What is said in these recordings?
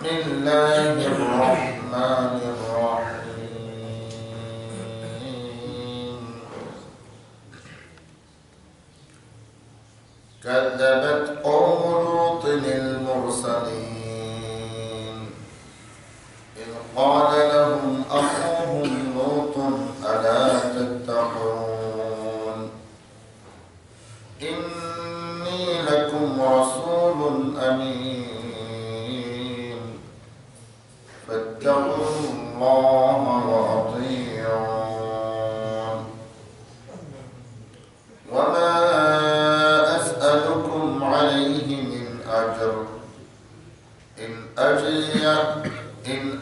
الله الرحمن الرحيم كذبت قوم لوط المرسلين إذ قال لهم أخوهم لوط ألا تتقون إني لكم رسول أمين فاتقوا الله وأطيعون وما أسألكم عليه من أجر إن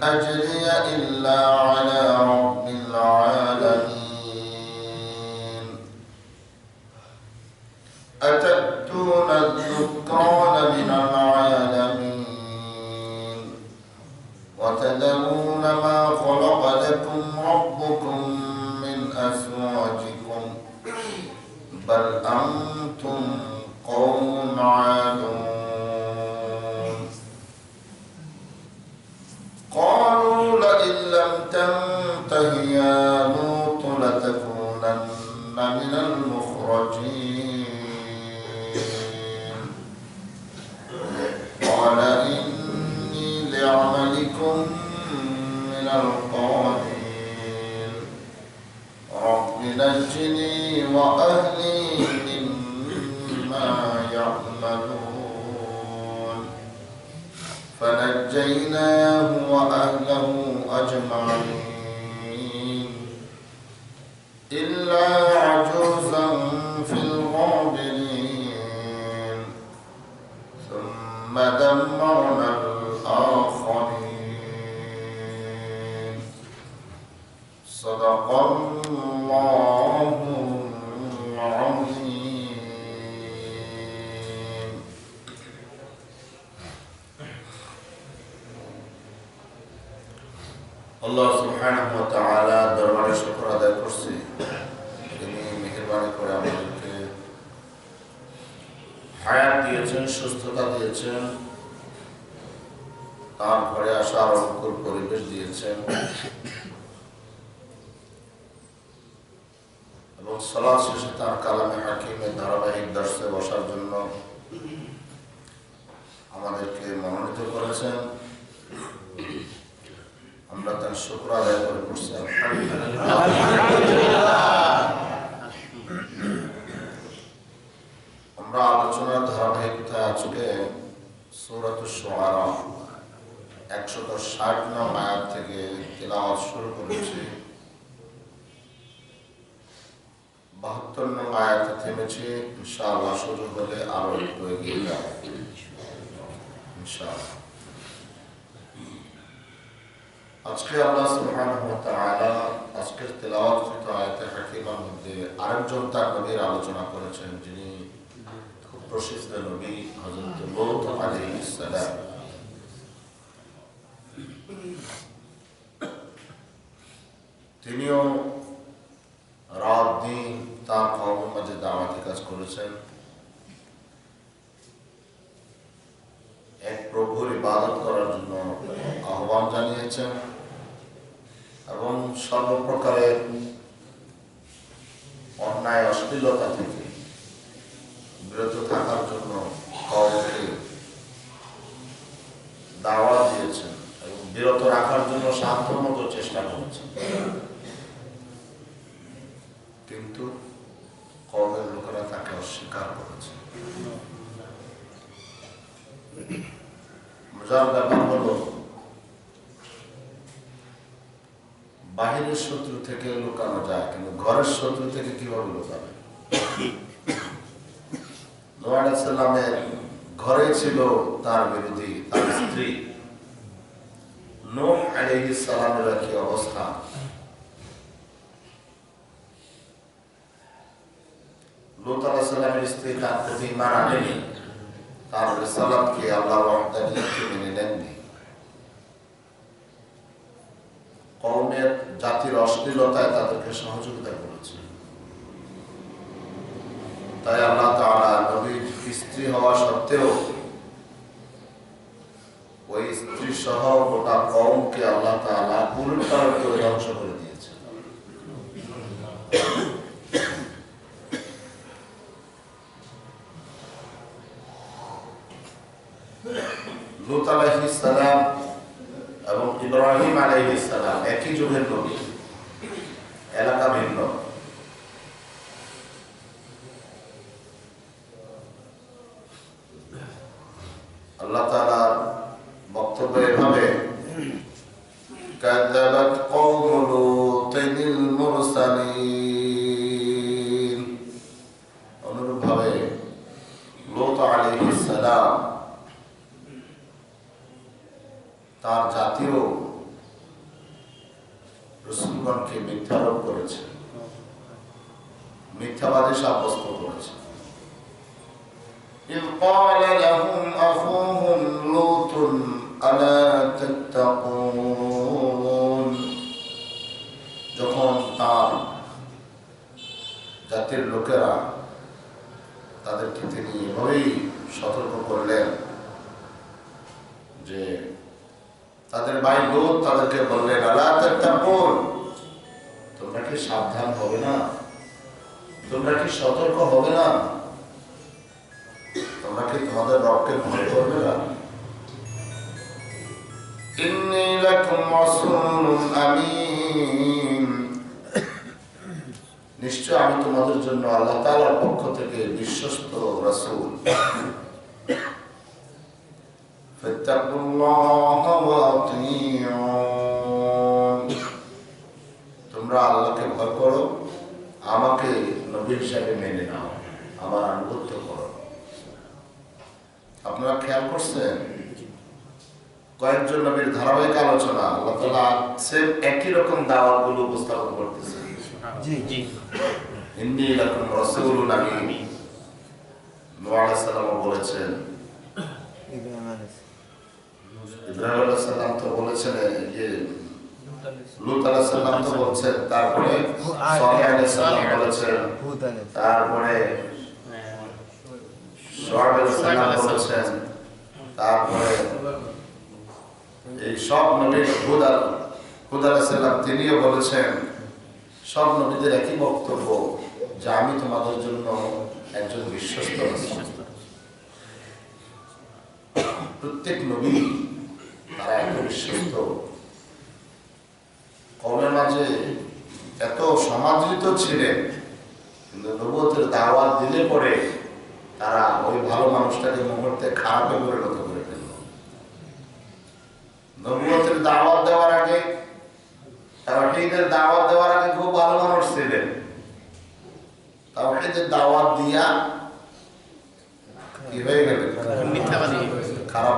أجري إلا على رب العالمين أتأتون الذكران من العالمين وتذرون ما خلق لكم ربكم من أزواجكم بل أنتم قوم عادون قالوا لئن لم تنته يا لوط لتكونن من المخرجين قال إني لعملكم من القالين رب نجني وأهلي مما يعملون فنجيناه وأهله أجمعين إلا عجوزا في الغابرين ثم دمرنا الآخرين صدق الله العظيم আল্লাহ সুবহানাহু ওয়া তাআলা দরবারে শুকর আদায় করছি তিনি মেহেরবানি করে আমাদেরকে হায়াত দিয়েছেন, সুস্থতা দিয়েছেন, তার ঘরে আসার অনুকূল পরিবেশ দিয়েছেন এবং সালাত শেষে তার কালামে হাকিমের ধারাবাহিক দর্শে বসার জন্য আমাদেরকে মনোনীত করেছেন। আমরা তার শুকর আদায় করে করছি আমরা আলোচনার ধারাবাহিকতা আজকে সূরাতুশ শুআরা 160 নং আয়াত থেকে তিলাওয়াত শুরু করেছি। 72 নং আয়াতে থেমেছি। ইনশাআল্লাহ সুযোগ হলে আরো একটু এগিয়ে যাব ইনশাআল্লাহ। আজকে আল্লাহ সুবহানাহু ওয়া তাআলা আজকের তেলাওয়াতকৃত আয়াতে হাকিমার মধ্যে আরেকজন তার নবীর আলোচনা করেছেন, যিনি খুব প্রসিদ্ধ নবী হযরত লূত আলাইহিস সালাম। তিনিও রাত দিন তার কওমের মাঝে দাওয়াতি কাজ করেছেন, এক প্রভুর ইবাদত করার জন্য আহ্বান জানিয়েছেন এবং সর্বপ্রকারের অন্যায় অশ্লীলতা থেকে বিরত থাকার জন্য কওমকে দাওয়াত দিয়েছেন এবং বিরত রাখার জন্য সাধ্যমতো চেষ্টা করেছেন, কিন্তু কওমের লোকেরা তাকে অস্বীকার করেছে। মজার ব্যাপার হলো, বাহিরের শত্রু থেকে লুকানো যায়, কিন্তু ঘরের শত্রু থেকে কিভাবে লুকাবে? নূহ আলাইহিস সালামের ঘরে ছিল তার বিরোধী, তার স্ত্রী। নূহ আলাইহিস সালামের কি অবস্থা? লূত আলাইহিস সালামের স্ত্রী তার প্রতি ঈমান আনেনি, তার রিসালাতকে আল্লাহর ওয়াহদানিয়তকে মেনে নেননি। কওমের জাতির অশ্লীলতায় তাদেরকে সহযোগিতা করেছে। তাই আল্লাহ তাআলা নবীর স্ত্রী হওয়া সত্ত্বেও ওই স্ত্রী সহ ধূলিসাৎ করে ধ্বংস করে দিয়েছে। লূত আলাইহিস সালাম এবং ইব্রাহিম আলাইহিস সালাম একই যুগের নবী, এলাকা ভিন্ন। আল্লাহ তাআলার বক্তব্য এভাবে, কাযাবাত কওমু লূতিল মুরসালিন, অনুরূপভাবে লূত আলাইহিস সালাম তার জাতীয় রাসূলগণকে মিথ্যারোপ করেছে, মিথ্যাবাদী সাব্যস্ত করেছে। إذ قال لهم أخوهم لوط ألا تتقون, যখন তার জাতির লোকেরা তাদেরকে তিনি এভাবেই সতর্ক করলেন যে তাদের ভাই লূত তাদেরকে বললেন আলা তাত্তাকুন, তোমরা কি সাবধান হবে না, তোমরা কি সতর্ক হবে না, তোমরা কি তোমাদের রবকে ভয় করবে না? ইন্নী লাকুম রাসূলুন আমিন, নিশ্চয় আমি তোমাদের জন্য আল্লাহ তাআলার পক্ষ থেকে বিশ্বস্ত রাসূল। ফাত্তাকুল্লাহ ওয়া আতিউন, তোমরা আল্লাহকে ভয় করো, আমাকে নবী হিসেবে মেনে নাও, আমার আনুগত্য করো। আপনারা খেয়াল করছেন কয়েকজন নবীর ধারাবাহিক আলোচনা আল্লাহ তাআলা সেম একই রকম দাওয়াতগুলো উপস্থাপন করতেছেন। জি জি, ইন্নী লাকুম রাসূলুন আমিন। নূহ আলাইহিস সালাম বলেছেন, ইব্রাহিম আলাইহিস সালাম তো বলেছেন, যে লূত আলাইহিস সালাম তো বলছেন, তারপরে সালেহ আলাইহিস সালাম বলেছেন, তারপরে শুআয়ব আলাইহিস সালাম বলেছেন, তারপরে এই সব নবীর হুদ আলাইহিস সালাম তিনিও বলেছেন। সব নবীদের একই বক্তব্য যে আমি তোমাদের জন্য একজন বিশ্বস্ত রাসূল। প্রত্যেক নবী তারা এত বিশ্বস্ত, কওমের মাঝে এত সমাদৃত ছিলেন, কিন্তু নবুয়তের দাওয়াত দিলে পরে তারা ওই ভালো মানুষটাকে মুহূর্তে খারাপে পরিণত করে ফেলল। নবুয়তের দাওয়াত দেওয়ার আগে, তাওহীদের দাওয়াত দেওয়ার আগে খুব ভালো মানুষ ছিলেন, তাওহীদের দাওয়াত দিয়া কি হয়ে গেল? মিথ্যাবাদী, খারাপ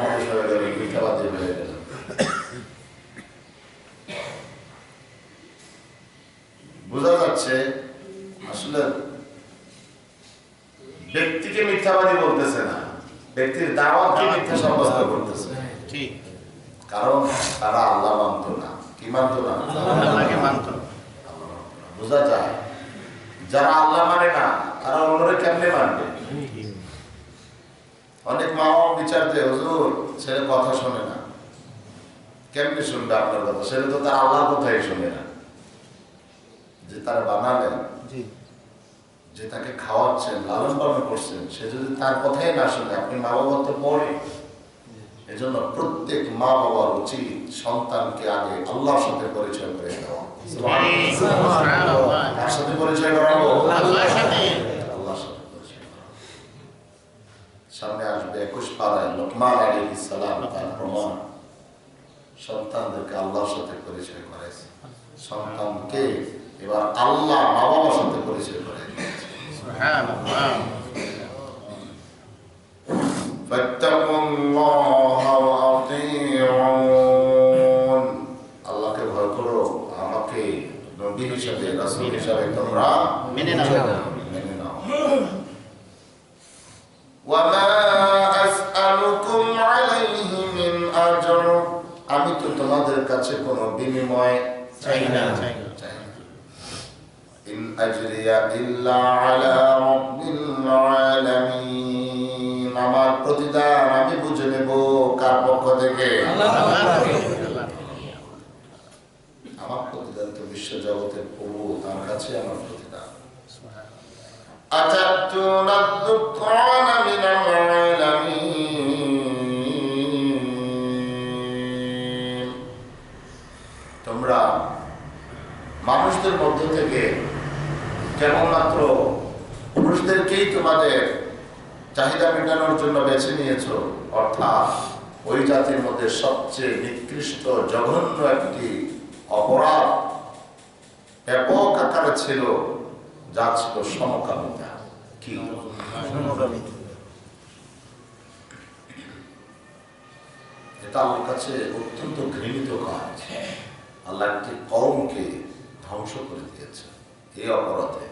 মানুষ হয়ে গেল, মিথ্যাবাদী হয়ে গেল। বোঝা যাচ্ছে আসলে ব্যক্তিকে মিথ্যাবাদী বলতেছে না, ব্যক্তির দাওয়াতকে মিথ্যা সাব্যস্ত করতেছে। ঠিক, কারণ তারা আল্লাহ মানত না। কি মানত না? আল্লাহকে মানত। বোঝা যায় যারা আল্লাহ মানে না তারা অন্যরা কেমনে মানবে? অনেক মা বাবা বিচার দেয়, হুজুর ছেলে কথা শোনে না। কেমনে শুনবে আপনার কথা? ছেলে তো তার আল্লাহর কথাই শোনে না। যে তারা বানালেন, যে তাকে খাওয়াচ্ছেন, লালন পালন করছেন, সে যদি তার কথাই না শুনে, আপনি মা বাবা তো পরে। এজন্য প্রত্যেক মা বাবার উচিত সন্তানকে আগে আল্লাহর সাথে পরিচয় করে দেওয়া। কার সাথে পরিচয় করাবো? আল্লাহর সাথে। আল্লাহর সাথে পরিচয় করাবো। সামনে আসবে 21 পারায় লোকমান আলাইহিস সালাম তার প্রমাণ, সন্তানদেরকে আল্লাহর সাথে পরিচয় করাইছে। সন্তানকে এবার আল্লাহ মা বাবার সাথে পরিচয় করে দিয়েছে। সুবহানাল্লাহ। ফাত্তাকুল্লাহ ওয়া আতিউন, আল্লাহকে ভয় করো, আমাকে নবী হিসেবে, রাসূল হিসেবে তোমরা মেনে নাও। ওয়া মা আসআলুকুম আলাইহি মিন আজর, আমি তো তোমাদের কাছে কোনো বিনিময় চাই না। ইন আজরিয়া ইল্লা আলা রাব্বিল আলামিন, আমার প্রতিদান আমি বুঝে নেব কার পক্ষ থেকে? আল্লাহ। কাছে আমার প্রতিদান। আতাতুনা আয-যুকরানা মিনাল আলামিন, তোমরা মানুষদের মধ্য থেকে কেবলমাত্র পুরুষদেরকেই তোমাদের চাহিদা মেটানোর জন্য বেছে নিয়েছো, অর্থাৎ ওই জাতির মধ্যে সবচেয়ে নিকৃষ্ট জঘন্য একটি অপরাধ ব্যাপক আকারে ছিল, যা ছিল সমকামিতা। কি এটা আমার কাছে অত্যন্ত ঘৃণিত কাজ। আল্লাহ একটি কওমকে ধ্বংস করে দিয়েছে এই অপরাধে।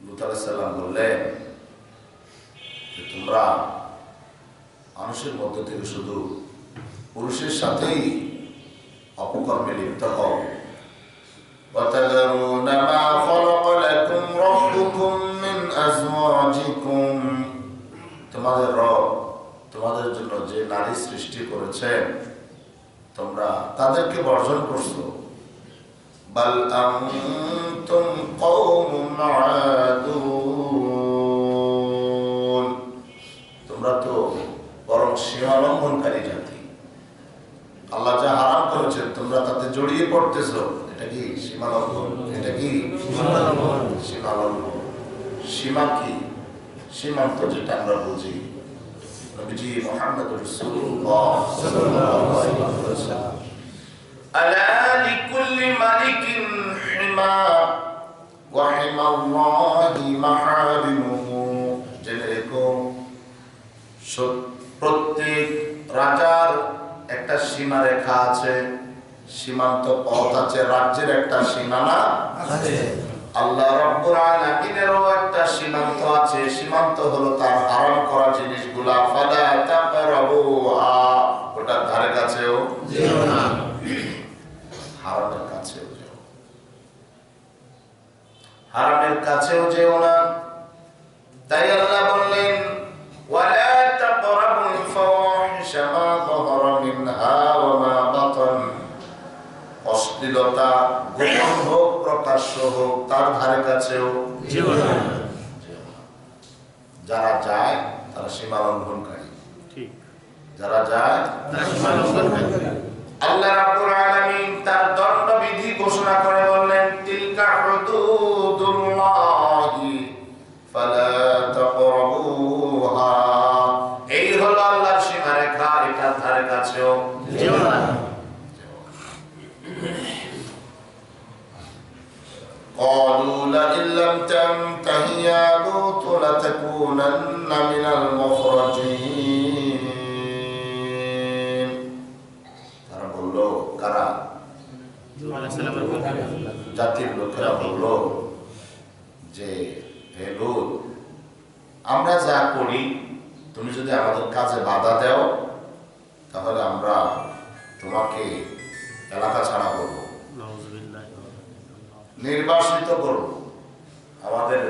লূত আলাইহিস সালাম বললেন যে তোমরা মানুষের মধ্য থেকে শুধু পুরুষের সাথেই অপকর্মে লিপ্ত হও। ওয়াতাযারুনা মা খালাকা লাকুম রাব্বুকুম মিন আযওয়াজিকুম, তোমাদের রব তোমাদের জন্য যে নারী সৃষ্টি করেছেন তোমরা তাদেরকে বর্জন করছো। বাল আনতুম কওমুন আদুন, তোমরা তো বরং সীমা লঙ্ঘনকারী জাতি। আল্লাহ যা হারাম করেছেন তোমরা তাতে জড়িয়ে পড়তেছো। এটা কি সীমা লঙ্ঘন? এটা কি সীমা লঙ্ঘন? সীমা কি? সীমান্ত যেটা আমরা বুঝি, নবীজি মুহাম্মদুর রাসূলুল্লাহ সাল্লাল্লাহু আলাইহি ওয়াসাল্লাম আলা লিকুল্লি মালিকিন হিমা ওয়া হিমাল্লাহি মাহারিমুহু, জেনে রেখো প্রত্যেক রাজার একটা সীমা রেখা আছে, সীমান্ত পথ আছে, রাজ্যের একটা সীমানা আছে। আল্লাহ রাব্বুল আলামিনেরও একটা সীমান্ত আছে, সীমান্ত হলো তার হারাম করা জিনিসগুলা। ফালা তাকরাবুহা, ওটার ধারে কাছেও যেও না, হারামের কাছেও যেও, হারামের কাছেও যেও না। তাই আল্লাহ বললেন ওয়ালা তাকরাবুল ফাওয়াহিশা মা যাহারা মিনহা ওয়া মা বাতান, অশ্লীলতা গোপন হোক প্রকাশ্য হোক তার ধারে কাছেও যেও না। যারা যায় তারা সীমা লঙ্ঘনকারী, ঠিক, যারা যায় তারা সীমা লঙ্ঘনকারী। আল্লাহ রাব্বুল আলামিন তার দণ্ডবিধি ঘোষণা করে বললেন তিলকা হুদুদুল্লাহি ফালা তাকরাবুহা, এই হলো আল্লাহর সীমারেখা, এটার ধারে কাছেও যেও না। قالوا لئن لم تنته يا لوط لتكونن من المخرجين, তারা বলল, কারা? জাতির লোকেরা বলল যে হে লূত, আমরা যা করি তুমি যদি আমাদের কাজে বাধা দাও তাহলে আমরা তোমাকে এলাকা ছাড়া করব, নির্বাসিত করব, আমাদের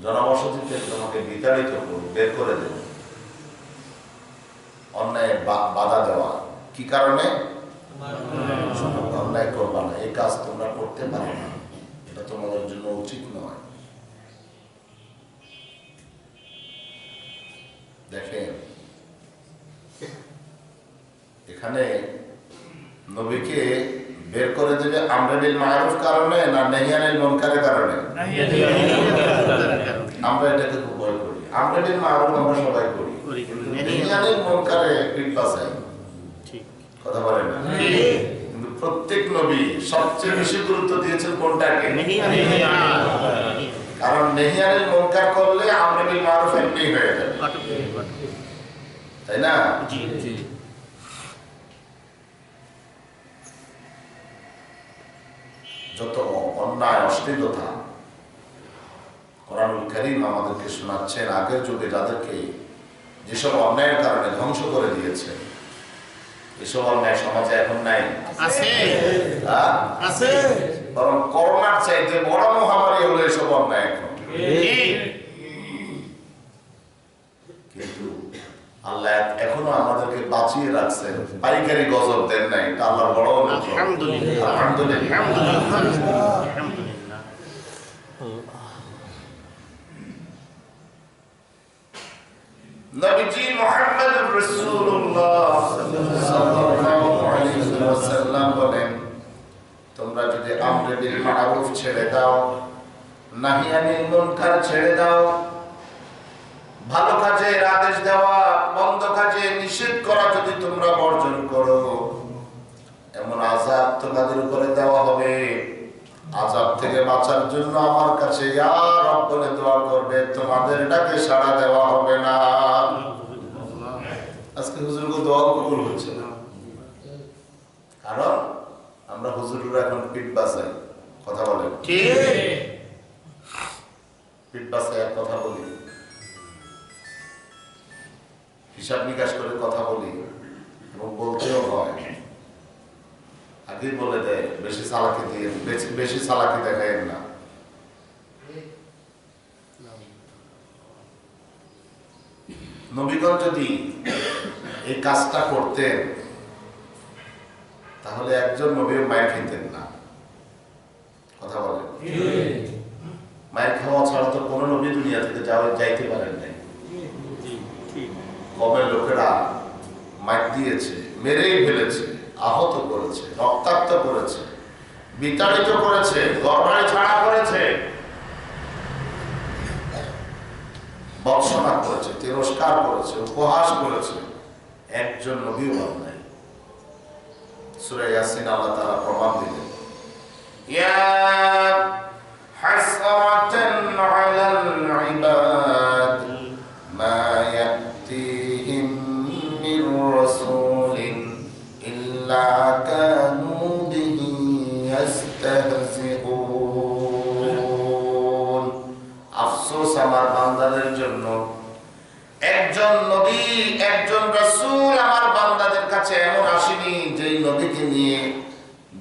জনবসতিতে তোমাকে বিতাড়িত করব, বের করে দেব। অন্যায় বাধা দেওয়া, কি কারণে? অন্যায় করবা না, এই কাজ তোমরা করতে পারো না, এটা তোমাদের জন্য উচিত নয়। দেখেন এখানে নবীকে বের করে দেবে আমর বিল মারুফ কারণে না নাহি আনিল মুনকারের কারণে? আমরা এটাকে খুব ভয় করি। আমর বিল মারুফ আমরা সবাই করি, নাহি আনিল মুনকারে পিঠ বাঁচাই, ঠিক কথা বলেন না? কিন্তু প্রত্যেক নবী সবচেয়ে বেশি গুরুত্ব দিয়েছেন কোনটাকে? কারণ নাহি আনিল মুনকার করলে আমর বিল মারুফ এমনি হয়ে যাবে, তাই না? যত অন্যায় অশ্লীলতা কোরআনুল কারীম আমাদেরকে শোনাচ্ছেন, আগের যুগে যাদেরকে যেসব অন্যায়ের কারণে ধ্বংস করে দিয়েছে, এসব অন্যায় সমাজে এখন নাই, আছে। বরং করোনার চাইতে বড় মহামারী হলো এসব অন্যায় এখন। কিন্তু আল্লাহ এখনো আমাদেরকে বাঁচিয়ে রাখছেন, পাইকারি গজব দেন নাই, এটা আল্লাহর বড় অনুগ্রহ। আলহামদুলিল্লাহ আলহামদুলিল্লাহ আলহামদুলিল্লাহ। নবীজি মুহাম্মদুর রাসূলুল্লাহ সাল্লাল্লাহু আলাইহি ওয়াসাল্লাম বলেন, তোমরা যদি আমরে বিল মারুফ ছেড়ে দাও, নাহি আনিল মুনকার ছেড়ে দাও, ভালো কাজের আদেশ দেওয়া, মন্দ কাজে নিষেধ করা যদি তোমরা বর্জন করো, এমন আযাব তোমাদের উপরে দেওয়া হবে, আযাব থেকে বাঁচার জন্য আমার কাছে ইয়া রব বলে দোয়া করবে, তোমাদের ডাকে সাড়া দেওয়া হবে না। আজকে হুজুরকে দোয়া কবুল হচ্ছে না, কারণ আমরা হুজুররা এখন পিঠ বাঁচাই, কথা বলেন ঠিক, পিঠ বাঁচাই কথা বলি, হিসাব নিকাশ করে কথা বলি, এবং বলতেও হয়। আগে বলে দেয় বেশি চালাকি দিয়ে, বেশি চালাকি দেখায় না। নবীগণ যদি এই কাজটা করতেন তাহলে একজন নবীও মায়ের খেতেন না, কথা বলেন। মায়ের খাওয়া ছাড়া তো কোনো নবী দুনিয়া থেকে যাইতে পারেন নাই। কমের লোকেরা মাইর দিয়েছে, মেরেই ফেলেছে, আহত করেছে, রক্তাক্ত করেছে, বিতাড়িত করেছে, ঘরবাড়ি ছাড়া করেছে, বর্ষনা করেছে, তিরস্কার করেছে, উপহাস করেছে, একজন নবীও বাদ নাই। সূরা ইয়াসিন আল্লাহ তাআলা প্রমাণ দিলেন, ইয়া হাসরাতান আলাল ইবাদ মা ইয়াতিহিম মির রাসূলিন ইল্লা কানু বিহি ইস্তাহজিউন। আফসোস আমার বান্দাদের জন্য, একজন নবী, একজন রাসূল আমার বান্দাদের কাছে এমন আসেনি যেই নবীকে নিয়ে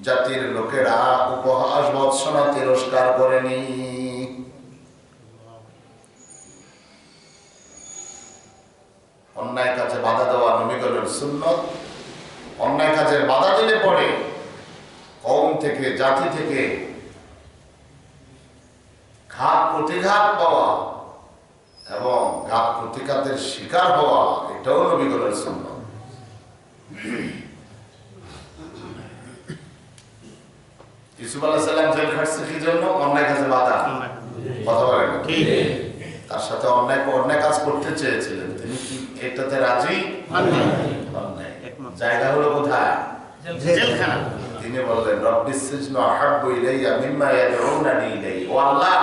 জাতির লোকেরা উপহাস, ভৎসনা, তিরস্কার করেনি। অন্যায় কাজে বাধা দেওয়া নবীগণের সুন্নত। অন্যায় কাজের বাধা দিলে পরে কওম থেকে, জাতি থেকে ঘাত প্রতিঘাত পাওয়া এবং ঘাত প্রতিঘাতের শিকার হওয়া, এটাও নবীগণের সুন্নত। ইউসুফ আলাইহিস সালাম জেল খাটছে কি জন্য? অন্যায় কাজে বাধা, কথা বলেন ঠিক। তার সাথে অন্যায় কাজ করতে চেয়েছিলেন, তিনি কি এটাতে রাজি হন নাই? জায়গা হলো কোথায়? জেলখানা। তিনি বললেন, রব্বিস সিজনু আহাব্বু ইলাইয়া মিম্মা ইয়াদউনানি ইলাইহি। ও আল্লাহ,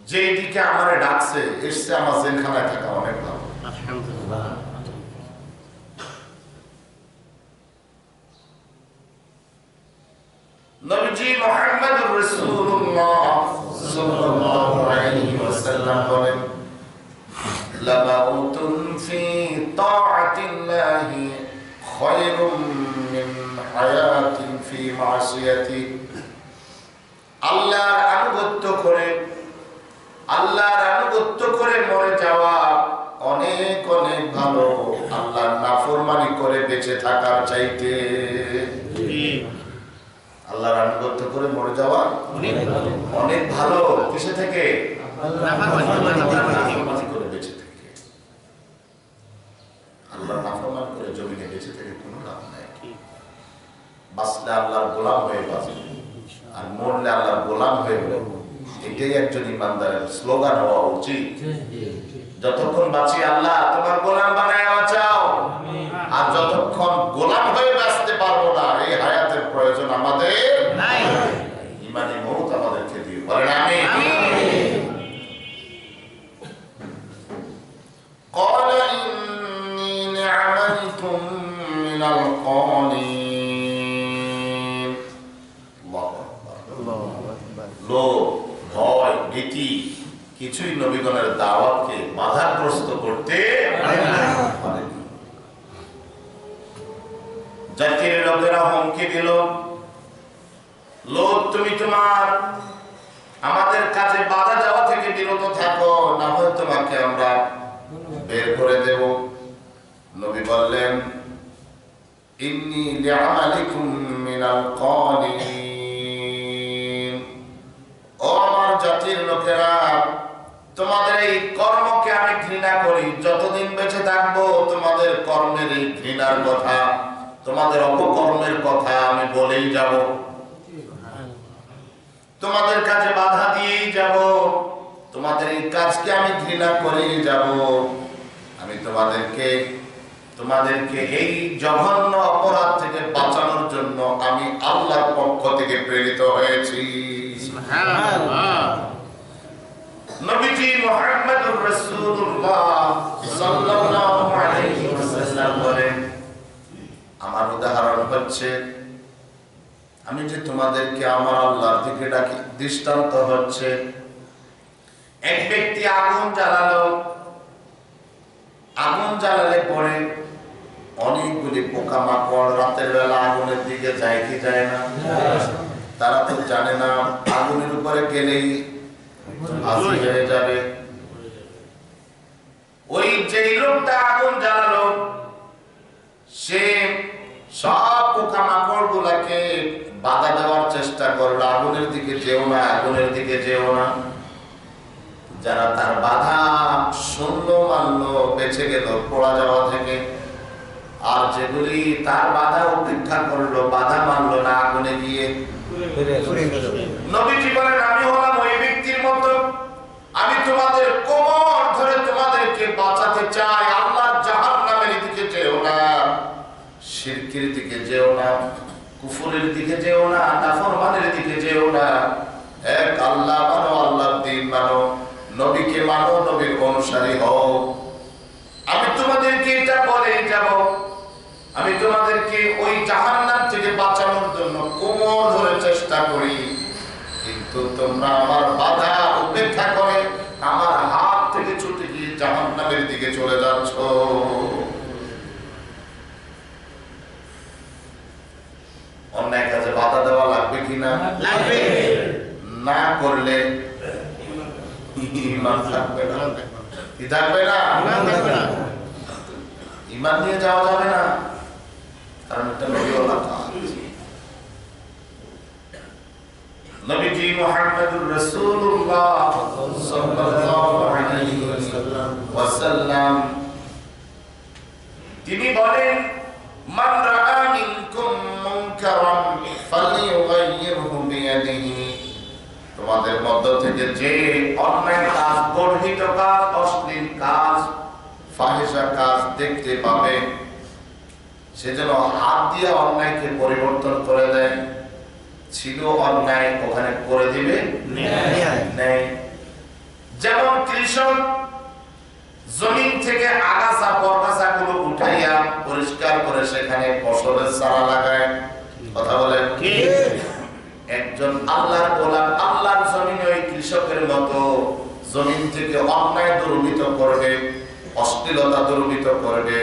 যেই দিকে আমারে ডাকছে, এসছে আমার জেলখানায় থাকা অনেক ভালো। আলহামদুলিল্লাহ। নবীজি মুহাম্মদুর রাসূলুল্লাহ সাল্লাল্লাহু আলাইহি ওয়াসাল্লাম বলেন, লামাউতুন ফি তাআতিল্লাহি খায়রুম মিন হায়াতিন ফি মাসিয়াতি। আল্লাহর আনুগত্য করে, আল্লাহর আনুগত্য করে মরে যাওয়া অনেক অনেক ভালো আল্লাহর নাফরমানি করে বেঁচে থাকার চাইতে। আল্লাহর আনুগত্য করে মরে যাওয়া অনেক ভালো, কিসে থেকে? নাফরমানি করে বেঁচে থেকে। আল্লাহর নাফরমানি করে জমিনে বেঁচে থেকে কোনো লাভ নাই। বাঁচলে আল্লাহর গোলাম হয়ে বাঁচবে, আর মরলে আল্লাহর গোলাম হয়ে মরবে। এটাই একজন ইমানদারের স্লোগান হওয়া উচিত। যতক্ষণ বাঁচি আল্লাহ তোমার গোলাম বানায় বাঁচাও, আর যতক্ষণ গোলাম হয়ে বাঁচতে পারবো না, এই হায়াতের প্রয়োজন আমাদের নাই। ইমানি মওত আমাদেরকে দিও, বলেন আমিন। ক্বালা ইন্নী লিআমালিকুম মিনাল ক্বালিন। আল্লাহু আকবার। লোভ, ভয়, ভীতি কিছুই নবীগণের দাওয়াতকে বাধাগ্রস্ত করতে পারে না। জাতির লোকেরা হুমকি দিল, লোক তুমি তোমার আমাদের কাজে বাধা দেওয়া থেকে বিরত থাকো, না হয় তোমাকে আমরা বের করে দেব। বললেন ইন্নী লিআমালিকুম মিনাল কালিন, ও আমার জাতির লোকেরা, তোমাদের এই কর্মকে আমি ঘৃণা করি। যতদিন বেঁচে থাকবো তোমাদের কর্মের এই ঘৃণার কথা, তোমাদের অপকর্মের কথা আমি বলেই যাব, তোমাদের কাজে বাধা দিয়েই যাব, তোমাদের এই কাজকে আমি ঘৃণা করেই যাব। আমি তোমাদেরকে এই জঘন্য অপরাধ থেকে বাঁচানোর জন্য আমি আল্লাহর পক্ষ থেকে প্রেরিত হয়েছি। সুবহানাল্লাহ। নবীজি মুহাম্মদুর রাসূলুল্লাহ সাল্লাল্লাহু আলাইহি ওয়াসাল্লাম বলেন, আমার উদাহরণ হচ্ছে আমি যে তোমাদেরকে আমার আল্লাহর দিকে ডাকি, দৃষ্টান্ত হচ্ছে এক ব্যক্তি আগুন জ্বালালো, আগুন জ্বালালে পরে অনেকগুলি পোকামাকড় রাতের বেলা আগুনের দিকে যায় কি যায় না? তারা তো জানে না আগুনের উপরে গেলেই ভাসি হয়ে যাবে। ওই যে লোকটা আগুন জ্বালালো সে সব পোকামাকড় গুলাকে বাধা দেওয়ার চেষ্টা করলো, আগুনের দিকে যেও না, আগুনের দিকে যেও না। যারা তার বাধা শুনলো মানলো বেঁচে গেল পড়া যাওয়া থেকে, আর যেগুলি তার বাধা উপেক্ষা করলো, বাধা মানলো না, আগুনে গিয়ে নবীজি বলেন আমি হলাম ওই ব্যক্তির মতো। আমি তোমাদের কোমর ধরে তোমাদেরকে বাঁচাতে চাই। আল্লাহর জাহান্নামের দিকে যেও না, শিরকের দিকে যেও না, কুফরের দিকে যেও না, নাফরমানের দিকে যেও না। এক আল্লাহ মানো, আল্লাহর দ্বীন মানো, নবীকে মানো, নবীর অনুসারী হও। আমি তোমাদেরকে এটা বলেই যাব। আমি তোমাদেরকে ওই জাহান্নাম থেকে বাঁচানোর জন্য কোমর ধরে চেষ্টা করি, কিন্তু তোমরা আমার বাধা উপেক্ষা করে আমার হাত থেকে ছুটে গিয়ে জাহান্নামের দিকে চলে যাচ্ছ। অন্যায় কাজে বাধা দেওয়া লাগবে কিনা? লাগবে। না করলে ঈমান থাকবে না। কি থাকবে না? ঈমান নিয়ে যাওয়া যাবে না, কারণ এটা নবীওয়ালা কাজ। নবীজি মুহাম্মদুর রাসূলুল্লাহ সাল্লাল্লাহু আলাইহি ওয়াসাল্লাম তিনি বলেন, মান রাআ মিনকুম মুনকারান ফালইউগাইয়িরহু বিয়াদিহি, তোমাদের মধ্য থেকে যে অন্যায় কাজ, গর্হিত কাজ, অশ্লীল কাজ, ফাহিশা কাজ দেখতে পাবে, সে যেন হাত দিয়ে অন্যায়কে পরিবর্তন করে দেয়। ছিল অন্যায়, ওখানে করে দিবে নেই। যেমন কৃষক জমিন থেকে আগাছা পরগাছা গুলো উঠাইয়া পরিষ্কার করে সেখানে ফসলের চারা লাগায়, কথা বলেন কি? একজন আল্লাহর গোলাম আল্লাহর জমিনে ওই কৃষকের মতো জমিন থেকে অন্যায় দূরীভূত করবে, অশ্লীলতা দূরীভূত করবে,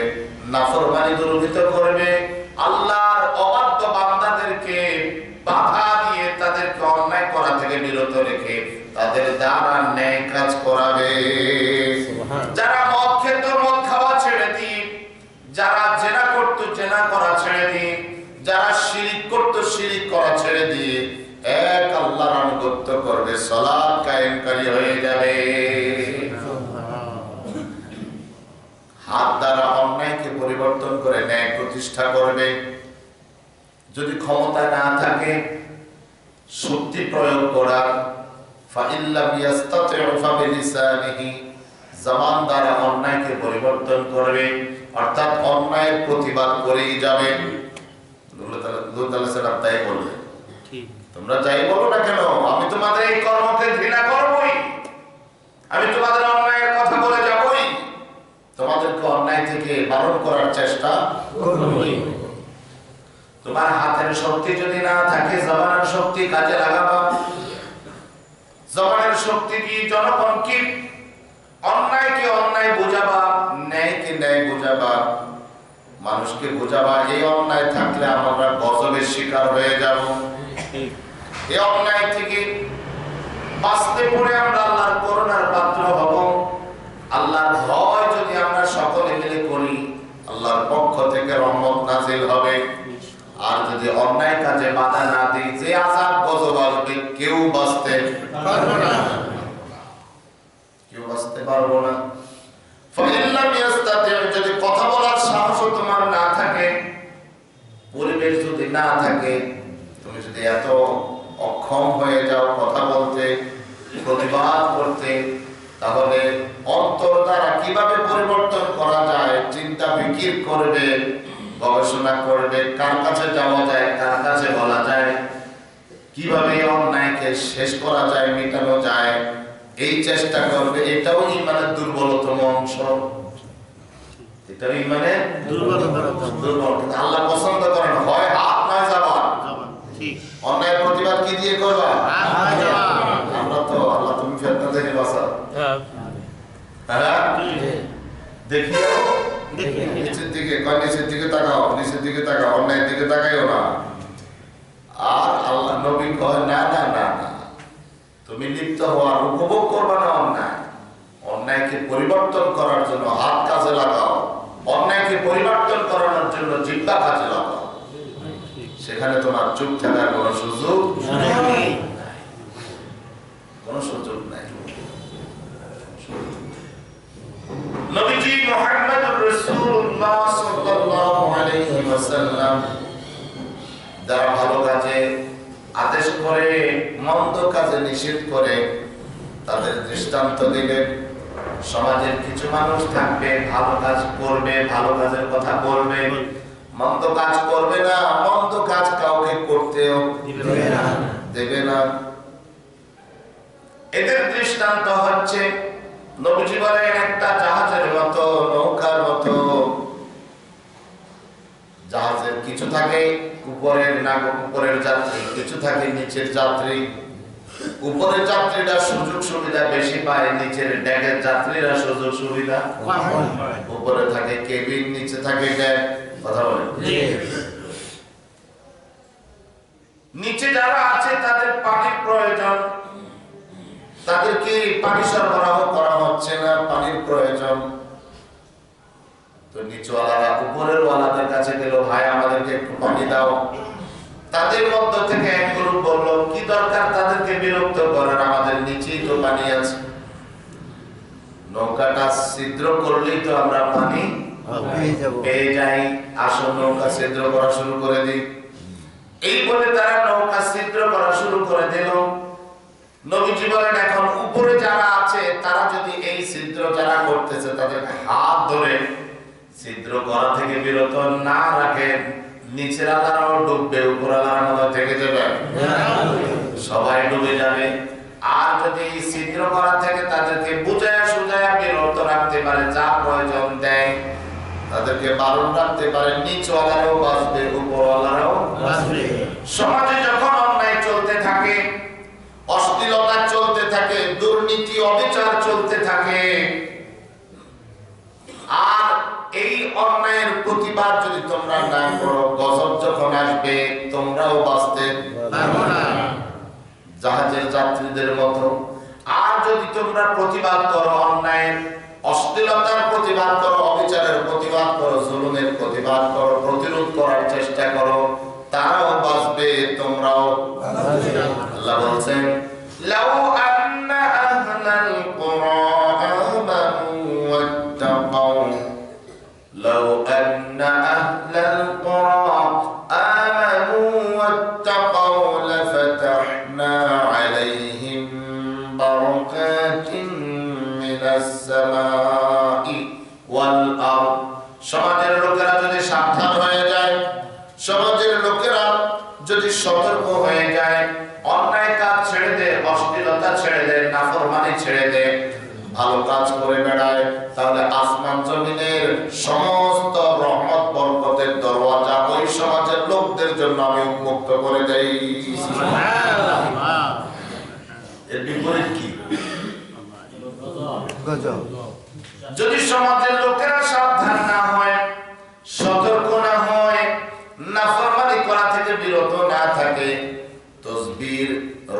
নাফরমানি দূরীভূত করবে, আল্লাহর অবাধ্য বান্দাদেরকে বাধা দিয়ে তাদেরকে অন্যায় করা থেকে বিরত রেখে তাদের দ্বারা ন্যায় কাজ করাবে। যারা মদ খেত মদ খাওয়া ছেড়ে দিন, যারা জেনা করত জেনা করা ছেড়ে দিন, যারা শিরিক করত শিরিক করা ছেড়ে দিয়ে এক আল্লাহর আনুগত্য করবে, সালাত কায়েমকারী হয়ে যাবে। হাত দ্বারা অন্যায়কে পরিবর্তন করে ন্যায় প্রতিষ্ঠা করবে। যদি ক্ষমতা না থাকে শক্তি প্রয়োগ করার, ফাইল্লাম ইয়াস্তাতিউ ফাবিলিসানিহি, জবান দ্বারা অন্যায়কে পরিবর্তন করবে, অর্থাৎ অন্যায়ের প্রতিবাদ করেই যাবে। লূত আলাইহিস সালাম তাই বললেন, তোমরা যাই বলো না কেন, আমি তোমাদের এই কর্মকে ঘৃণা করবই, আমি তোমাদের অন্যায়ের কথা বলে যাবই, তোমাদেরকে অন্যায় থেকে বারণ করার চেষ্টা করবই। তোমার হাতের শক্তি যদি না থাকে, জবানের শক্তি কাজে লাগাবা। জবানের শক্তি দিয়ে জনগণকে অন্যায়কে অন্যায় বোঝাবা, ন্যায়কে ন্যায় বোঝাবা, মানুষকে বোঝাবা। এই অন্যায় থাকলে আমরা গজবের শিকার হয়ে যাব। এই অন্যায় থেকে বাঁচতে পড়ে আমরা আল্লাহর করুণার পাত্র হব। আল্লাহর ভয় যদি আমরা সকলে মিলে করি, আল্লাহর পক্ষ নাজিল হবে। আর যদি অন্যায় কাজে বাধা না দিই, যে আযাব গজব আসবে কেউ বাঁচতে পারবে না, কেউ বাঁচতে পারবো না। ফাইল্লাম ইয়াস্তাতি, যদি কথা বলার সাহস তোমার না থাকে, পরিবেশ যদি না থাকে, তুমি যদি এত অক্ষম হয়ে যাও কথা বলতে, প্রতিবাদ করতে, তাহলে অন্তর দ্বারা কিভাবে পরিবর্তন করা যায় চিন্তা ফিকির করবে, গবেষণা করবে, কার কাছে যাওয়া যায়, কার কাছে বলা যায়, কিভাবে অন্যায়কে শেষ করা যায়, মেটানো যায়, এই চেষ্টা করবে। এটাও ইমানের দুর্বলতম অংশ, এটাও ইমানের দুর্বল। আল্লাহ পছন্দ করেন হয় হাত নয় জবান। অন্যায় প্রতিবাদ কি দিয়ে করবা? আমরা তো আল্লাহ তুমি ফেতনা থেকে বাঁচাও। দেখিও নিচের দিকে, নিচের দিকে তাকাও, নিচের দিকে তাকাও, অন্যায়ের দিকে তাকাইও না। আর আল্লাহ নবী কয় না না না না, তুমি লিপ্ত হওয়ার উপভোগ করবে না অন্যায়। অন্যায়কে পরিবর্তন করার জন্য হাত কাজে লাগাও, অন্যায়কে পরিবর্তন করানোর জন্য জিহ্বা কাজে লাগাও। সেখানে তোমার চুপ থাকার কোনো সুযোগ নেই, কোনো সুযোগ নাই। নবীজি মুহাম্মদুর রাসূলুল্লাহ সাল্লাল্লাহু আলাইহি ওয়াসাল্লাম যারা ভালো কাজে আদেশ করে, মন্দ কাজে নিষেধ করে, তাদের দৃষ্টান্ত দিলেন। সমাজের কিছু মানুষ থাকবে, ভালো কাজ করবে, ভালো কাজের কথা বলবে, মন্দ কাজ করবে না, মন্দ কাজ কাউকে করতেও দেবে না। এদের দৃষ্টান্ত হচ্ছে নবীজি বলেন একটা জাহাজের মতো, নৌকার মতো। জাহাজের কিছু থাকে উপরের নাগরিক, উপরের যাত্রী, কিছু থাকে নিচের যাত্রী। উপরের যাত্রীরা সুযোগ সুবিধা বেশি পায়, নিচের ডেকের যাত্রীরা সুযোগ সুবিধা উপরে থাকে কেবিন, নিচে থাকে ডেক। কথা বলেন, নিচে যারা আছে তাদের পানির প্রয়োজন, তাদেরকে পানি সরবরাহ করা হচ্ছে না, পানির প্রয়োজন। তো নিচওয়ালারা উপরের ওয়ালাদের কাছে গেল, ভাই আমাদেরকে একটু পানি দাও। তাদের মধ্য থেকে এক গ্রুপ বলল, কি দরকার তাদেরকে বিরক্ত করার, আমাদের নিচেই তো পানি আছে, নৌকাটা ছিদ্র করলেই তো আমরা পানি পেয়ে যাই, আসল নৌকা ছিদ্র করা শুরু করে দিই। এই বলে তারা নৌকা ছিদ্র করা শুরু করে দিল। নবীজি বলেন এখন উপরে যারা আছে তারা যদি এই ছিদ্র যারা করতেছে তাদের হাত ধরে ছিদ্র করা থেকে বিরত না রাখে, নিচের আলারাও ডুববে, উপর আলার মধ্যে থেকে যাবে, সবাই ডুবে যাবে। আর যদি ছিদ্র করা থেকে তাদেরকে বুঝায়া সুঝায়া বিরত রাখতে পারে, যা প্রয়োজন দেয়, তাদেরকে বারণ রাখতে পারে, নিচওয়ালারাও বাঁচবে, উপরওয়ালারাও বাঁচবে। সমাজে যখন অন্যায় চলতে থাকে, অশ্লীলতা চলতে থাকে, দুর্নীতি অবিচার চলতে থাকে, আর এই অন্যায়ের প্রতিবাদ যদি তোমরা না করো, গজব যখন আসবে তোমরাও বাঁচতে পারবে না, জাহাজের যাত্রীদের মতো। আর যদি তোমরা প্রতিবাদ করো, অন্যায়ের অশ্লীলতার প্রতিবাদ করো, অবিচারের প্রতিবাদ করো, জুলুমের প্রতিবাদ করো, প্রতিরোধ করার চেষ্টা করো, তারাও বাঁচবে, তোমরাও। আল্লাহ বলছেন লাউ আন্না আহলাল কুরা আমানু ওয়াত্তাকাউ, লাউ আন্না আহলাল কুরা আমানু ওয়াত্তাকাউ লাফাতাহনা আলাইহিম বারাকাতিন মিনাস সামাই ওয়াল আরদ। সমাজের লোকেরা যদি সাবধান হয়ে যায়, সমাজের লোকেরা যদি সতর্ক হয়ে যায়, অন্যায় কাজ ছেড়ে দেয়, অশ্লীলতা ছেড়ে দেয়, নাফরমানি ছেড়ে দেয়, ভালো কাজ করে বেড়ায়, তাহলে আসমান জমিনের সমস্ত রহমত বরকতের দরওয়াজা ওই সমাজের লোকদের জন্য আমি উন্মুক্ত করে দেই। এর বিপরীত কি? যদি সমাজের লোকেরা সাবধান না হয়, সতর্ক না হয়, নাফরমানি করা থেকে বিরত না থাকে, তসবির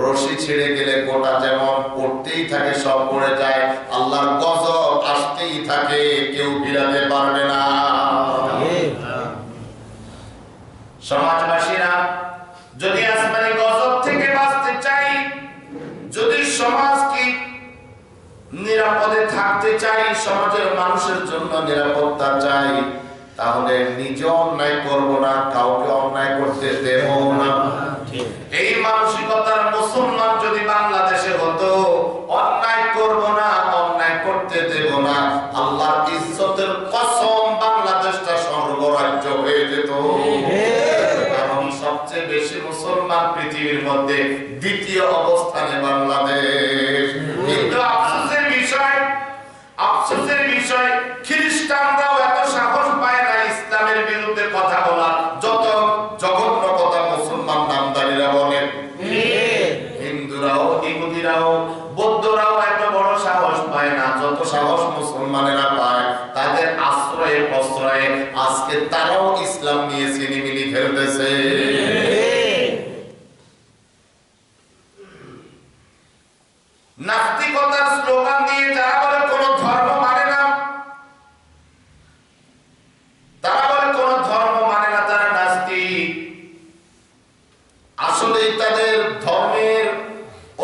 রশি ছিঁড়ে গেলে গোটা যেমন পড়তেই থাকে, সব পড়ে যায়, আল্লাহর গজব আসতেই থাকে, কেউ ফিরাতে পারবে না। সমাজবাসীরা যদি আসমানি গজব থেকে বাঁচতে চাই, যদি সমাজকে নিরাপদে থাকতে চাই, সমাজের মানুষের জন্য নিরাপত্তা চাই, তাহলে নিজে অন্যায় করব না, কাউকে অন্যায় করতে দেব না। এই মানসিকতার মুসলমান যদি বাংলাদেশে হতো, অন্যায় করব না, অন্যায় করতে দেব না, আল্লাহর ইজ্জতের কসম বাংলাদেশটা স্বর্গরাজ্য হয়ে যেত। কারণ সবচেয়ে বেশি মুসলমান পৃথিবীর মধ্যে দ্বিতীয় অবস্থানে বাংলাদেশ। কিন্তু আফসোসের বিষয় খ্রিস্টানরাও এত সাহস পায় না ইসলামের বিরুদ্ধে কথা বলার। যত জঘন্য কথা মুসলমান নামদারিরা বলেন, হিন্দুরাও, ইহুদিরাও, বৌদ্ধরাও এত বড় সাহস পায় না যত সাহস মুসলমানেরা পায়। তাদের আশ্রয়ে প্রশ্রয়ে আজকে তারাও ইসলাম নিয়ে ছিনিমিনি খেলতেছে। নাস্তিকতার স্লোগান দিয়ে যারা বলে কোন ধর্ম মানে না, তারা বলে কোন ধর্ম মানে না, তারা নাস্তিক। আসলে তাদের ধর্মের,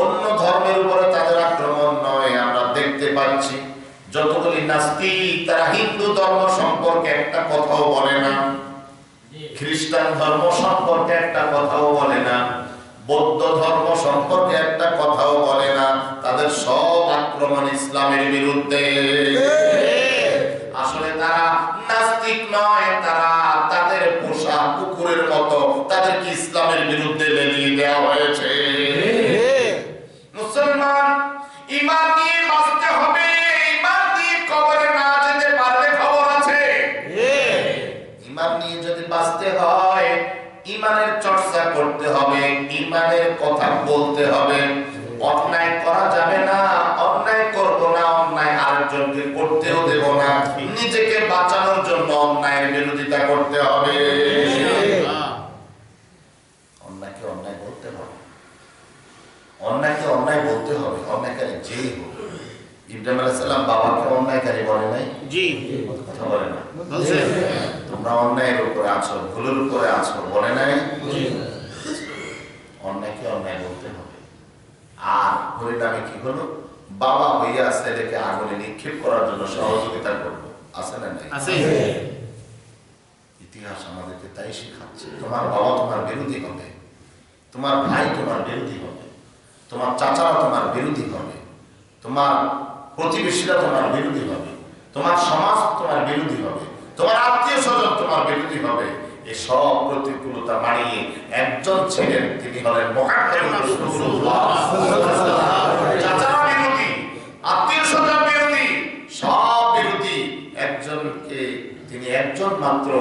অন্য ধর্মের উপরে তাদের আক্রমণ নয়। আমরা দেখতে পাচ্ছি যতগুলি নাস্তিক, তারা হিন্দু ধর্ম সম্পর্কে একটা কথাও বলে না, খ্রিস্টান ধর্ম সম্পর্কে একটা কথাও বলে না, বৌদ্ধ ধর্ম সম্পর্কে একটা কথাও বলে না। তাদের সব আক্রমণ ইসলামের বিরুদ্ধে। আসলে তারা নাস্তিক নয়, তারা তাদের পোষা কুকুরের মতো তাদেরকে ইসলামের বিরুদ্ধে লেলিয়ে দেওয়া হয়েছে। মুসলমান ঈমান নিয়ে বাঁচতে হবে, ঈমান নিয়ে কবরে না যেতে পারলে খবর আছে। ঈমান নিয়ে যদি বাঁচতে হয়, ঈমানের চর্চা করতে হবে, ঈমানের কথা বলতে হবে। অন্যায় করা যাবে না, অন্যায় করব না, অন্যায় আরেকজনকে করতেও দেব না। নিজেকে বাঁচানোর জন্য অন্যায়ের বিরোধিতা করতে হবে। অন্যায়কে অন্যায় বলতে হবে, অন্যায়কে অন্যায় বলতে হবে, অন্যায়কারী যেই হোক। ইব্রাহিম আলাইহিস সালাম বাবাকে অন্যায়কারী বলে নাই? জি, কথা বলে না, বলছে তোমরা অন্যায়ের উপরে আছো, ভুলের উপরে আছো, বলে নাই? জি। অন্যায়কে অন্যায় বলতে হবে। আর পরিণামে কি হলো? বাবা হইয়া ছেলেকে আগুনে নিক্ষেপ করার জন্য সহযোগিতা করবো, আছে না? আছে। ইতিহাস আমাদেরকে তাই শিখাচ্ছে। তোমার বাবা তোমার বিরোধী হবে, তোমার ভাই তোমার বিরোধী হবে, তোমার চাচারা তোমার বিরোধী হবে, তোমার প্রতিবেশীরা তোমার বিরোধী হবে, তোমার সমাজ তোমার বিরোধী হবে, তোমার আত্মীয় স্বজন তোমার বিরোধী হবে। এই সব প্রতিকূলতা মানিয়ে একজন ছিলেন, তিনি হলেন মুহাম্মদ রাসূলুল্লাহ। চাচারা বিরোধী, আত্মীয় স্বজন বিরোধী, সব বিরোধী, একজনকে তিনি একজন মাত্র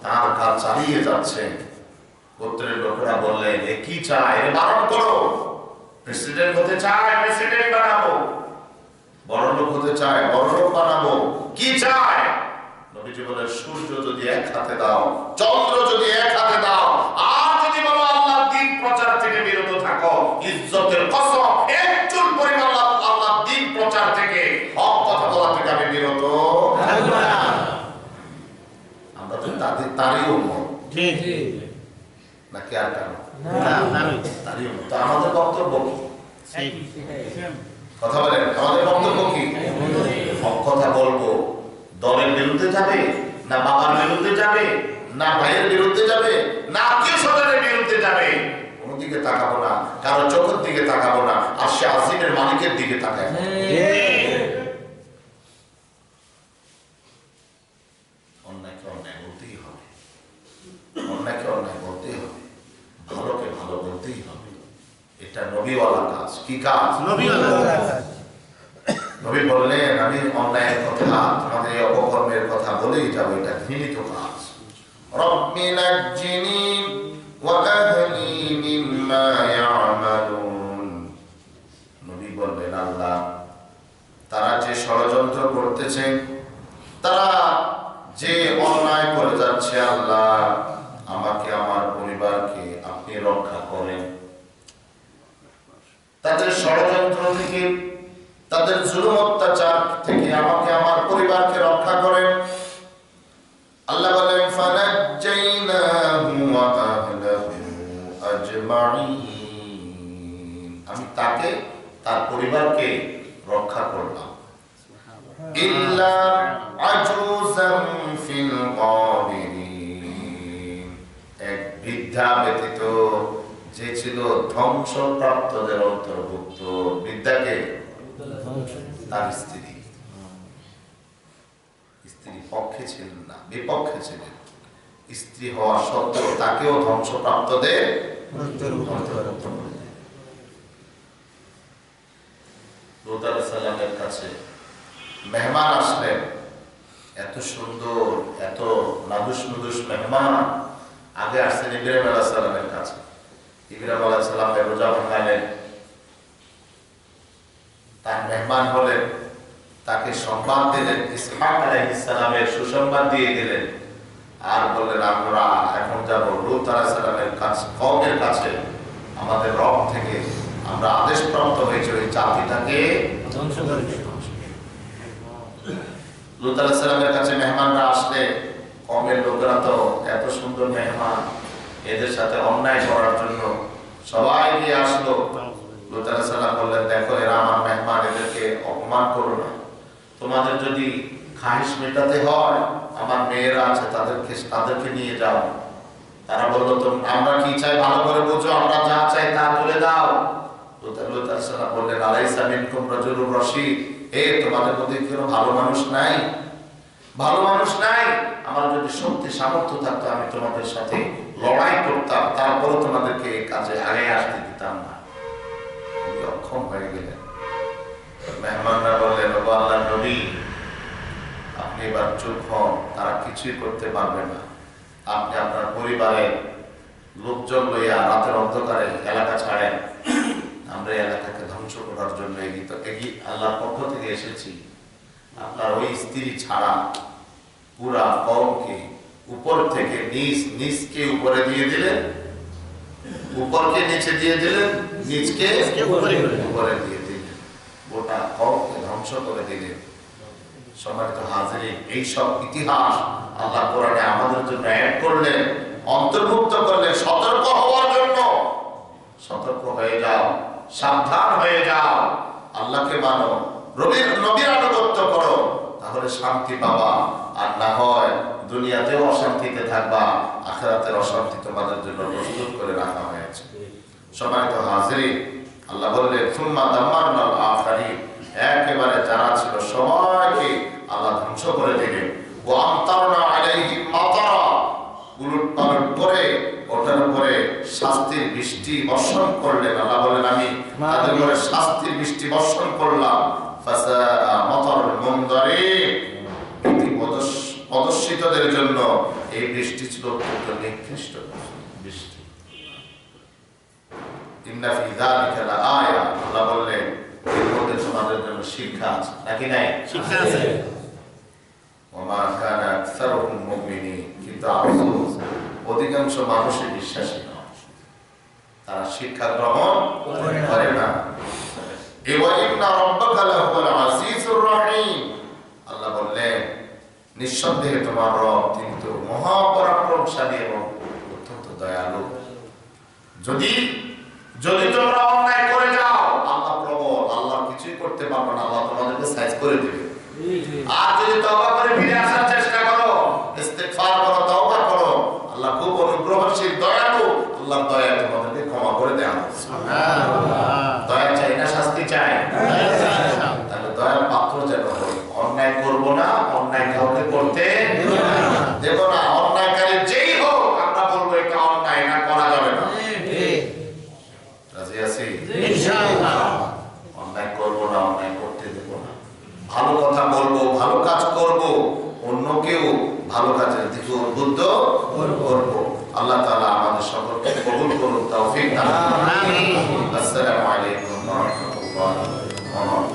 তার কাজ চালিয়ে যাচ্ছেন। গোত্রের লোকেরা বললেন, এ কি চায়, এ বারণ করো। প্রেসিডেন্ট হতে চায়, প্রেসিডেন্ট বানাবো। বড় লোক হতে চায়, বড় লোক বানাবো। কি চায়? নবীজি বলেন, সূর্য যদি এক হাতে দাও, চন্দ্র যদি এক হাতে দাও, আর যদি বলো আল্লাহর দ্বীন প্রচার থেকে বিরত থাকো, ইজ্জতের কসম একচুল পরিমাণ আল্লাহর দ্বীন প্রচার থেকে, হক কথা বলা থেকে আমি বিরত থাকব না। আমরা তো তারই উম্মত, ঠিক নাকি? আর কারণ তারই উম্মত। তো আমাদের বক্তব্য কি? কথা বলেন, আমাদের বক্তব্য কি? হক কথা বলবো। দলের বিরুদ্ধে যাবে না, বাবার বিরুদ্ধে যাবে না, ভাইয়ের বিরুদ্ধে যাবে না, আত্মীয় স্বজনের বিরুদ্ধে যাবে, কোন দিকে তাকাবো না, কারো চোখের দিকে তাকাবো না, আর সে আসিমের মালিকের দিকে তাকায়। অন্যায়কে অন্যায় বলতেই হবে, অন্যায়কে অন্যায় বলতেই হবে, ভালোকে ভালো বলতেই হবে। এটা নবীওয়ালা কাজ। কি কাজ? নবীওয়ালা কাজ। নবী বললেন, আমি অন্যায়ের কথা, তোমাদের অপকর্মের কথা বলেই যাবো, এটা ঘৃণিত কাজ। রব্বি নাজ্জিনি ওয়া আহলি মিম্মা ইয়ামালুন। নবী বললেন, আল্লাহ, তারা যে ষড়যন্ত্র করতেছে, তারা যে অন্যায় করে যাচ্ছে, আল্লাহ আমাকে, আমার পরিবারকে আপনি রক্ষা করেন। তাদের ষড়যন্ত্র থেকে, তাদের জুলুম অত্যাচার থেকে আমাকে, আমার পরিবারকে রক্ষা করেন। আল্লাহ বলেন, ফানাজ্জাইনাহু ওয়া আজমাইন, আমি তাকে তার পরিবারকে রক্ষা করলাম। ইল্লা আজুজাম ফিল গাবিরিন, এক বৃদ্ধা ব্যতীত যে ছিল ধ্বংসপ্রাপ্তদের অন্তর্ভুক্ত। বৃদ্ধাকে তার স্ত্রী পক্ষে ছিলেন না, বিপক্ষে ছিলেন। স্ত্রী হওয়া সত্ত্বেও তাকেও ধ্বংসপ্রাপ্তদের অন্তর্ভুক্ত। লূত আলাইহিস সালামের কাছে মেহমান আসলেন, এত সুন্দর, এত নাদুস নুদুস মেহমান। আগে আসছেন ইব্রাহিম আলাইহিস সালামের কাছে, ইব্রাহিম আলাইহিস সালাম রোজা ভাঙালেন, তার মেহমান হলেন, তাকে সংবাদ দিলেন, ইসহাক আলাইহিস সালামের সুসংবাদ দিয়ে দিলেন, আর বললেন আমরা এখন যাব লূত আলাইহিস সালামের কাছে, কওমের কাছে। আমাদের রব থেকে আমরা আদেশ প্রাপ্ত হয়েছে ওই জাতিটাকে ধ্বংস করে দিতে। লূত আলাইহিস সালামের কাছে মেহমানরা আসলে কওমের লোকেরা তো এত সুন্দর মেহমান, এদের সাথে অন্যায় করার জন্য সবাই গিয়ে আসলো। লূত আলাইহিস সালাম বললেন, দেখো এরা আমার মেহমান, এদেরকে অপমান করো না। তোমাদের যদি খাহিশ মেটাতে হয়, আমার মেয়েরা আছে, তাদেরকে নিয়ে যাও। তারা বললো, আমরা কি চাই ভালো করে বুঝো, আমরা যা চাই তা তুলে দাও। লূত আলাইহিস সালাম বললেন, আলাইসা মিনকুম রাজুলুর রশীদ, তোমাদের মধ্যে কোনো ভালো মানুষ নাই? ভালো মানুষ নাই? আমার যদি শক্তি সামর্থ্য থাকতো আমি তোমাদের সাথে লড়াই করতাম, তারপরে তোমাদেরকে এই কাজে আগে আসতে দিতাম না। অক্ষম হয়ে গেলেন। মেহমানরা বললেন, ও আল্লাহর নবী, আপনি এবার চুপ হন, তারা কিছুই করতে পারবে না। আপনি আপনার পরিবারের লোকজন লইয়া রাতের অন্ধকারে এলাকা ছাড়েন, আমরা এলাকাকে ধ্বংস করার জন্য আল্লাহর পক্ষ থেকে এসেছি। আপনার ওই স্ত্রী ছাড়া পুরা কওমকে উপর থেকে নিচকে উপরে দিয়ে দিলেন, উপরকে নিচে দিয়ে দিলেন, নিচকে উপরে দিয়ে দিলেন, গোটা কওমকে ধ্বংস করে দিলেন। সম্মানিত হাজিরিন, এইসব ইতিহাস আল্লাহ কোরআনে আমাদের জন্য অ্যাড করলেন, অন্তর্ভুক্ত করলেন, সতর্ক হওয়ার জন্য। সতর্ক হয়ে যাও, সাবধান হয়ে যাও, আল্লাহকে মানো, নবীর আনুগত্য করো, তাহলে শান্তি পাবা। আর না হয় দুনিয়াতেও অশান্তিতে থাকবা, আখিরাতের অশান্তি তোমাদের জন্য প্রস্তুত করে রাখা হয়েছে। সম্মানিত হাজিরিন, আল্লাহ বললেন, সুম্মা দাম্মারনাল আখিরিন, একেবারে যারা ছিল সবাইকে আল্লাহ ধ্বংস করে দিলেন। ওয়া আমতারনা আলাইহিম মাতারা, উলটপালট করে ওটার উপরে শাস্তির বৃষ্টি বর্ষণ করলেন। আল্লাহ বলেন, আমি তাদের উপরে শাস্তির বৃষ্টি বর্ষণ করলাম। ফাসাআ মাতারুল মুনদারিন, পদস্যিতদের জন্য এই বৃষ্টি ছিল অত্যন্ত নিকৃষ্ট বৃষ্টি। ইন্না ফি যালিকা লাআয়া, আল্লাহ বললেন এর মধ্যে তোমাদের জন্য শিক্ষা আছে, নাকি নাই? শিক্ষা আছে। ওয়া কানা আকসারুহুম মুমিনিন, কিন্তু আফসোস অধিকাংশ মানুষই বিশ্বাসী নয়, তারা শিক্ষা গ্রহণ করে না। ওয়া ইন্না রাব্বাকা লাহুল আজিজুর রহিম, আল্লাহ বললেন নিঃসন্দেহে তোমার রব কিন্তু মহাপরাক্রমশালী এবং অত্যন্ত দয়ালু। যদি তোমরা অন্যায় করে যাও, আল্লাহ প্রবল, আল্লাহ কিছুই করতে পারবে না, আল্লাহ তোমাদেরকে সাইজ করে দিবে। আর যদি তওবা করে ফিরে আসার চেষ্টা করো, ইস্তিগফার করো, তওবা করো, আল্লাহ খুব অনুগ্রহশীল, দয়ালু, আল্লাহর দয়া তোমাদেরকে ক্ষমা করে দেন। সুবহানাল্লাহ। দয়া চাই না শাস্তি চাই? তাহলে দয়ার পাত্র যেন হই, অন্যায় করব না, অন্যায় কাউকে করতে দেব না। অন্যায়কারী যেই হোক আমরা বলবো এটা অন্যায়, না করা যাবে না। রাজি আছি? ইনশাআল্লাহ। অন্যায় করব না, অন্যায় করতে দেব না, ভালো কথা বলবো, ভালো কাজ করব, অন্যকেও ভালো কাজের দিকে উদ্বুদ্ধ করব। আল্লাহ তাআলা আমাদের সকলকে কবুল করুন, তৌফিক দান করুন। আমিন। আসসালামু আলাইকুম ওয়া রাহমাতুল্লাহি ওয়া বারাকাতুহু।